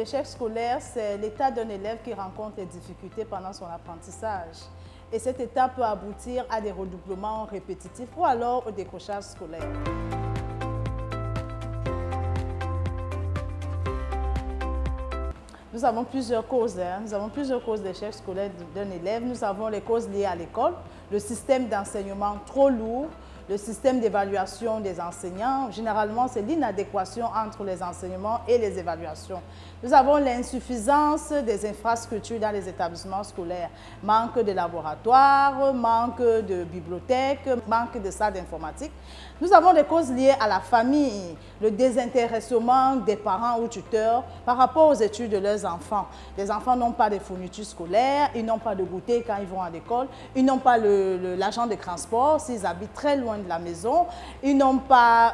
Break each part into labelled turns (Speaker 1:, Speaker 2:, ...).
Speaker 1: d'échec scolaire, c'est l'état d'un élève qui rencontre des difficultés pendant son apprentissage. Et cet état peut aboutir à des redoublements répétitifs ou alors au décrochage scolaire. Nous avons plusieurs causes. Nous avons plusieurs causes d'échec scolaire d'un élève. Nous avons les causes liées à l'école, le système d'enseignement trop lourd, le système d'évaluation des enseignants. Généralement, c'est l'inadéquation entre les enseignements et les évaluations. Nous avons l'insuffisance des infrastructures dans les établissements scolaires. Manque de laboratoires, manque de bibliothèques, manque de salles d'informatique. Nous avons des causes liées à la famille, le désintéressement des parents ou tuteurs par rapport aux études de leurs enfants. Les enfants n'ont pas de fournitures scolaires, ils n'ont pas de goûter quand ils vont à l'école, ils n'ont pas l'argent de transport s'ils habitent très loin de la maison, ils n'ont pas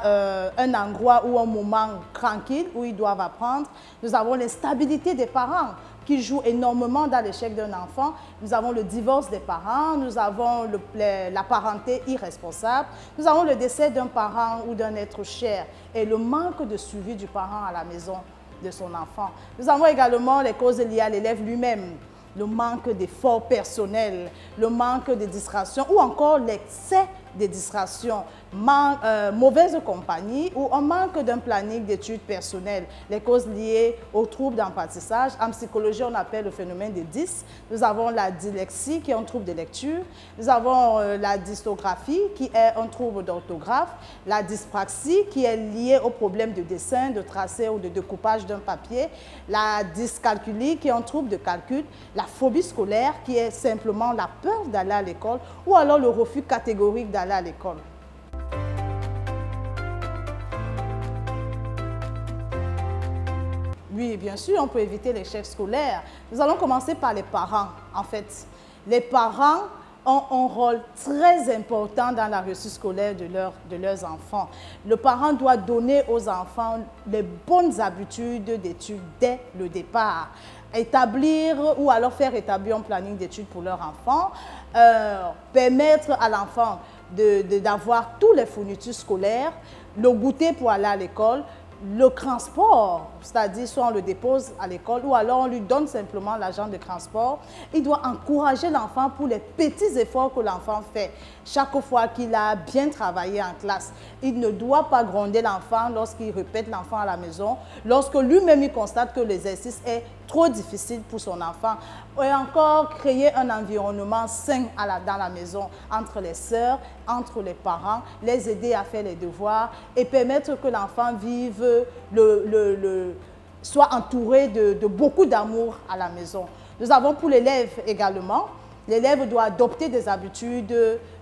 Speaker 1: un endroit ou un moment tranquille où ils doivent apprendre. Nous avons l'instabilité des parents qui joue énormément dans l'échec d'un enfant. Nous avons le divorce des parents, nous avons la parenté irresponsable, nous avons le décès d'un parent ou d'un être cher et le manque de suivi du parent à la maison de son enfant. Nous avons également les causes liées à l'élève lui-même, le manque d'efforts personnels, le manque de distraction ou encore l'excès des distractions, mauvaise compagnie ou un manque d'un planning d'études personnelles. Les causes liées aux troubles d'apprentissage, en psychologie on appelle le phénomène des dys. Nous avons la dyslexie qui est un trouble de lecture, nous avons la dystographie qui est un trouble d'orthographe, la dyspraxie qui est liée au problème de dessin, de tracé ou de découpage d'un papier, la dyscalculie qui est un trouble de calcul, la phobie scolaire qui est simplement la peur d'aller à l'école ou alors le refus catégorique d'aller à l'école. Oui, bien sûr, on peut éviter l'échec scolaire. Nous allons commencer par les parents, en fait. Les parents ont un rôle très important dans la réussite scolaire de leurs enfants. Le parent doit donner aux enfants les bonnes habitudes d'études dès le départ. Établir ou alors faire établir un planning d'études pour leur enfant, permettre à l'enfant d'avoir tous les fournitures scolaires, le goûter pour aller à l'école, le transport, c'est-à-dire soit on le dépose à l'école ou alors on lui donne simplement l'argent de transport. Il doit encourager l'enfant pour les petits efforts que l'enfant fait. Chaque fois qu'il a bien travaillé en classe, il ne doit pas gronder l'enfant lorsqu'il répète l'enfant à la maison, lorsque lui-même il constate que l'exercice est trop difficile pour son enfant. Et encore créer un environnement sain dans la maison, entre les sœurs, entre les parents, les aider à faire les devoirs et permettre que l'enfant vive, soit entouré de beaucoup d'amour à la maison. Nous avons pour l'élève également, l'élève doit adopter des habitudes,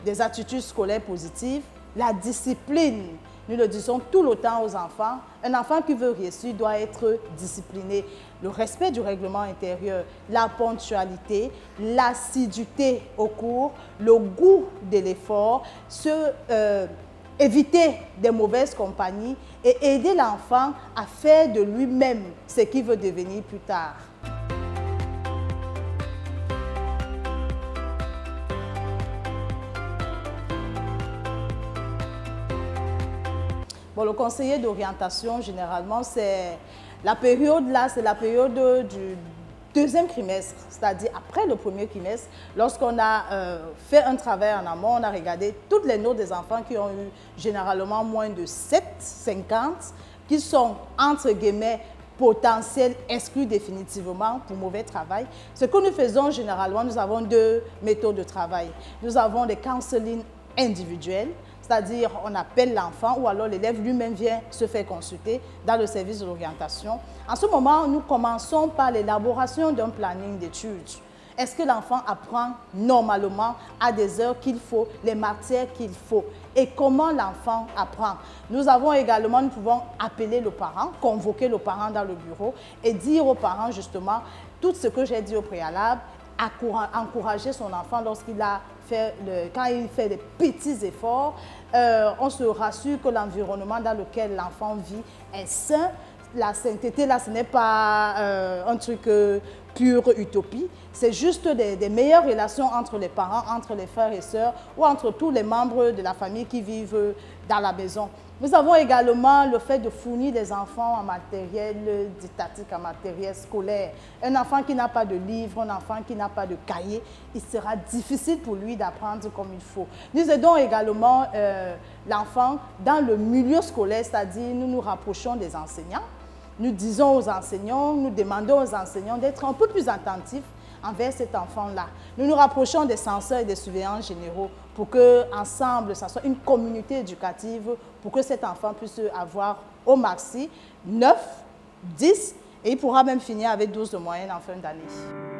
Speaker 1: des attitudes scolaires positives, la discipline. Nous le disons tout le temps aux enfants, un enfant qui veut réussir doit être discipliné. Le respect du règlement intérieur, la ponctualité, l'assiduité au cours, le goût de l'effort, éviter des mauvaises compagnies et aider l'enfant à faire de lui-même ce qu'il veut devenir plus tard. Bon, le conseiller d'orientation, généralement, c'est la période là, c'est la période du deuxième trimestre, c'est-à-dire après le premier trimestre, lorsqu'on a fait un travail en amont, on a regardé toutes les notes des enfants qui ont eu généralement moins de 7,50, qui sont, entre guillemets, potentiels exclus définitivement pour mauvais travail. Ce que nous faisons généralement, nous avons deux méthodes de travail. Nous avons des counseling individuels, c'est-à-dire on appelle l'enfant ou alors l'élève lui-même vient se faire consulter dans le service de l'orientation. En ce moment, nous commençons par l'élaboration d'un planning d'études. Est-ce que l'enfant apprend normalement à des heures qu'il faut, les matières qu'il faut et comment l'enfant apprend? Nous pouvons appeler le parent, convoquer le parent dans le bureau et dire au parent justement tout ce que j'ai dit au préalable, encourager son enfant quand il fait des petits efforts. On se rassure que l'environnement dans lequel l'enfant vit est sain. La sainteté, là, ce n'est pas un truc pure utopie. C'est juste des meilleures relations entre les parents, entre les frères et sœurs ou entre tous les membres de la famille qui vivent dans la maison. Nous avons également le fait de fournir des enfants en matériel didactique, en matériel scolaire. Un enfant qui n'a pas de livre, un enfant qui n'a pas de cahier, il sera difficile pour lui d'apprendre comme il faut. Nous aidons également l'enfant dans le milieu scolaire, c'est-à-dire nous nous rapprochons des enseignants. Nous disons aux enseignants, nous demandons aux enseignants d'être un peu plus attentifs envers cet enfant-là. Nous nous rapprochons des censeurs et des surveillants généraux pour qu'ensemble, ça soit une communauté éducative pour que cet enfant puisse avoir au maxi 9, 10 et il pourra même finir avec 12 de moyenne en fin d'année.